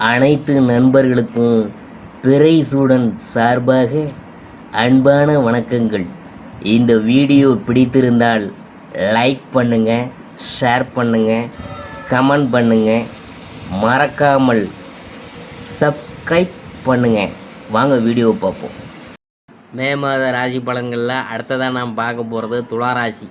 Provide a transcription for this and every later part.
அனைத்து நண்பர்களுக்கும் பிறைசூடன் சார்பாக அன்பான வணக்கங்கள். இந்த வீடியோ பிடித்திருந்தால் லைக் பண்ணுங்கள், ஷேர் பண்ணுங்கள், கமெண்ட் பண்ணுங்கள், மறக்காமல் சப்ஸ்கிரைப் பண்ணுங்கள். வாங்க வீடியோ பார்ப்போம். மே மாத ராசி பலன்களில் அடுத்ததாக நாம் பார்க்க போகிறது துளாராசி.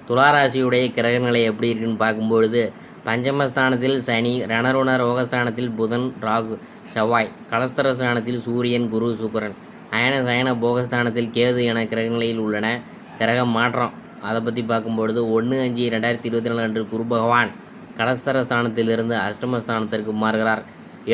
துளாராசியுடைய கிரகநிலை எப்படி இருக்குன்னு பார்க்கும்பொழுது, பஞ்சமஸ்தானத்தில் சனி, ரணருண ரோகஸ்தானத்தில் புதன், ராகு, செவ்வாய், கலஸ்தரஸ்தானத்தில் சூரியன், குரு, சுக்கிரன், அயன சயன போகஸ்தானத்தில் கேது என கிரகநிலையில் உள்ளன. கிரக மாற்றம் அதை பற்றி பார்க்கும்பொழுது 1/5/2024 அன்று குரு பகவான் கலஸ்தரஸ்தானத்திலிருந்து அஷ்டமஸ்தானத்திற்கு மாறுகிறார்.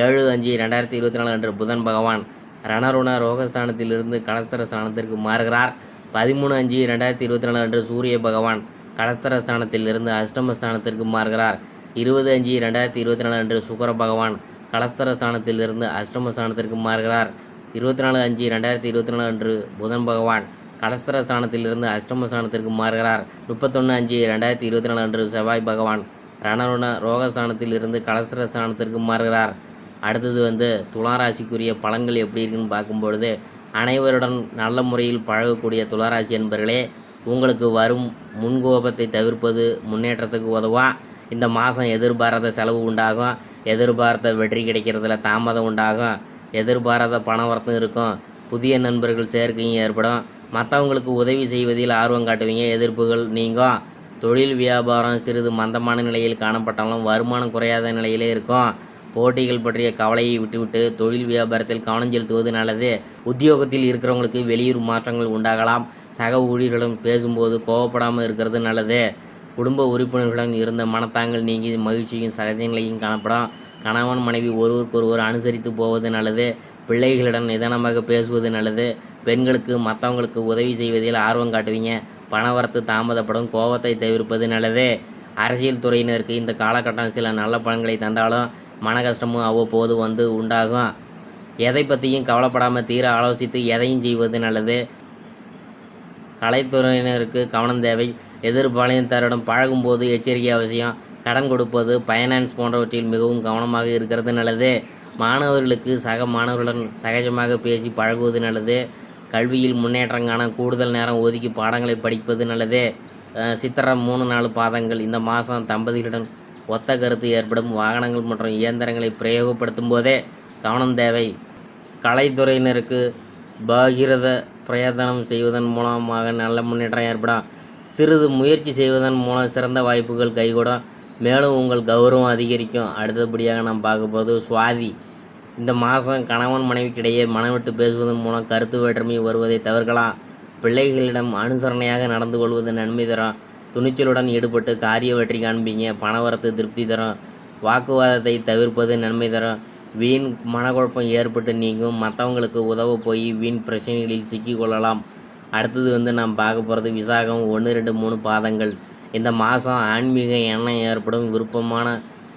7/5/2024 அன்று புதன் பகவான் ரணருண ரோகஸ்தானத்திலிருந்து கலஸ்தரஸ்தானத்திற்கு மாறுகிறார். 13/5/2024 அன்று சூரிய பகவான் கலஸ்தரஸ்தானத்திலிருந்து அஷ்டமஸ்தானத்திற்கு மாறுகிறார். 20/5/2024 அன்று சுக்கிர பகவான் கலஸ்தரஸ்தானத்திலிருந்து அஷ்டமஸ்தானத்திற்கு மாறுகிறார். 24/5/2024 அன்று புதன் பகவான் கலஸ்தரஸ்தானத்திலிருந்து அஷ்டமஸ்தானத்திற்கு மாறுகிறார். 31/5/2024 அன்று செவ்வாய் பகவான் ரணருண ரோகஸ்தானத்திலிருந்து கலஸ்தரஸ்தானத்திற்கு மாறுகிறார். அடுத்தது துளாராசிக்குரிய பலன்கள் எப்படி இருக்குன்னு பார்க்கும்பொழுது, அனைவருடன் நல்ல முறையில் பழகக்கூடிய துளாராசி என்பர்களே, உங்களுக்கு வரும் முன்கோபத்தை தவிர்ப்பது முன்னேற்றத்துக்கு உதவா. இந்த மாதம் எதிர்பாராத செலவு உண்டாகும், எதிர்பார்த்த வெற்றி கிடைக்கிறதுல தாமதம் உண்டாகும், எதிர்பாராத பணவரத்தும் இருக்கும், புதிய நண்பர்கள் சேர்க்கையும் ஏற்படும், மற்றவங்களுக்கு உதவி செய்வதில் ஆர்வம் காட்டுவீங்க, எதிர்ப்புகள் நீங்கும். தொழில் வியாபாரம் சிறிது மந்தமான நிலையில் காணப்பட்டாலும் வருமானம் குறையாத நிலையிலே இருக்கும். போட்டிகள் பற்றிய கவலையை விட்டுவிட்டு தொழில் வியாபாரத்தில் கவனம் செலுத்துவது நல்லது. உத்தியோகத்தில் இருக்கிறவங்களுக்கு வெளியூர் மாற்றங்கள் உண்டாகலாம். சக ஊழியர்களும் பேசும்போது கோவப்படாமல் இருக்கிறது நல்லது. குடும்ப உறுப்பினர்களுடன் இருந்த மனத்தாங்கள் நீங்கி மகிழ்ச்சியும் சகஜ நிலையும் காணப்படும். கணவன் மனைவி ஒருவருக்கொருவர் அனுசரித்து போவது நல்லது. பிள்ளைகளிடம் நிதானமாக பேசுவது நல்லது. பெண்களுக்கு மற்றவங்களுக்கு உதவி செய்வதில் ஆர்வம் காட்டுவீங்க. பணவரத்து தாமதப்படும், கோபத்தை தவிர்ப்பது நல்லது. அரசியல் துறையினருக்கு இந்த காலகட்டம் சில நல்ல பலன்களை தந்தாலும் மன கஷ்டமும் அவ்வப்போது உண்டாகும். எதை பற்றியும் கவலைப்படாமல் தீர ஆலோசித்து எதையும் செய்வது நல்லது. கலைத்துறையினருக்கு கவனம் தேவை. எதிர்பாலினத்தாரிடம் பழகும்போது எச்சரிக்கை அவசியம். கடன் கொடுப்பது, ஃபைனான்ஸ் போன்றவற்றில் மிகவும் கவனமாக இருக்கிறது நல்லது. மாணவர்களுக்கு சக மாணவர்களுடன் சகஜமாக பேசி பழகுவது நல்லது. கல்வியில் முன்னேற்றம் காண கூடுதல் நேரம் ஒதுக்கி பாடங்களை படிப்பது நல்லது. சித்திரம் 3-4 பாதங்கள் இந்த மாதம் தம்பதிகளுடன் ஒத்த கருத்து ஏற்படும். வாகனங்கள் மற்றும் இயந்திரங்களை பிரயோகப்படுத்தும் போதே கவனம் தேவை. கலைத்துறையினருக்கு பகிரத பிரயத்தனம் செய்வதன் மூலமாக நல்ல முன்னேற்றம் ஏற்படும். சிறிது முயற்சி செய்வதன் மூலம் சிறந்த வாய்ப்புகள் கைகூடும். மேலும் உங்கள் கௌரவம் அதிகரிக்கும். அடுத்தபடியாக நாம் பார்க்க போது சுவாதி. இந்த மாதம் கணவன் மனைவிக்கிடையே மனவிட்டு பேசுவதன் மூலம் கருத்து வேற்றுமை வருவதை தவிர்க்கலாம். பிள்ளைகளிடம் அனுசரணையாக நடந்து கொள்வது நன்மை தரும். துணிச்சலுடன் ஈடுபட்டு காரிய வெற்றி காண்பீங்க. பணவரத்து திருப்தி தரும். வாக்குவாதத்தை தவிர்ப்பது நன்மை தரும். வீண் மனக்குழப்பம் ஏற்பட்டு நீங்கும். மற்றவங்களுக்கு உதவ போய் வீண் பிரச்சனைகளில் சிக்கி கொள்ளலாம். அடுத்தது நாம் பார்க்க போகிறது விசாகம் 1-2-3 பாதங்கள். இந்த மாதம் ஆன்மீக எண்ணம் ஏற்படும். விருப்பமான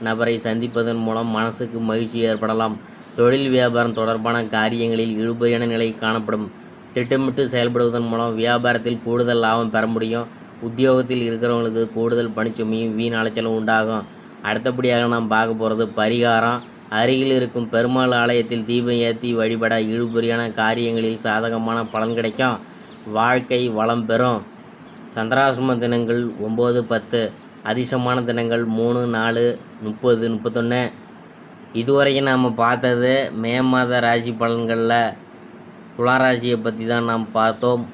நபரை சந்திப்பதன் மூலம் மனசுக்கு மகிழ்ச்சி ஏற்படலாம். தொழில் வியாபாரம் தொடர்பான காரியங்களில் இழுபறியான நிலை காணப்படும். திட்டமிட்டு செயல்படுவதன் மூலம் வியாபாரத்தில் கூடுதல் லாபம் பெற முடியும். உத்தியோகத்தில் இருக்கிறவங்களுக்கு கூடுதல் பணிச்சுமையும் வீண் அலைச்சலும் உண்டாகும். அடுத்தபடியாக நாம் பார்க்க போகிறது பரிகாரம். அருகில் இருக்கும் பெருமாள் ஆலயத்தில் தீபம் ஏற்றி வழிபட இழுபறியான காரியங்களில் சாதகமான பலன் கிடைக்கும். வாழ்க்கை வளம் பெறும். சந்திராசிரம தினங்கள் 9-10. அதிர்ஷ்டமான தினங்கள் 3, 4, 30, 31. இதுவரைக்கும் நாம் பார்த்தது மே மாத ராசி பலன்களில் துளாராசியை பற்றி தான் நாம் பார்த்தோம்.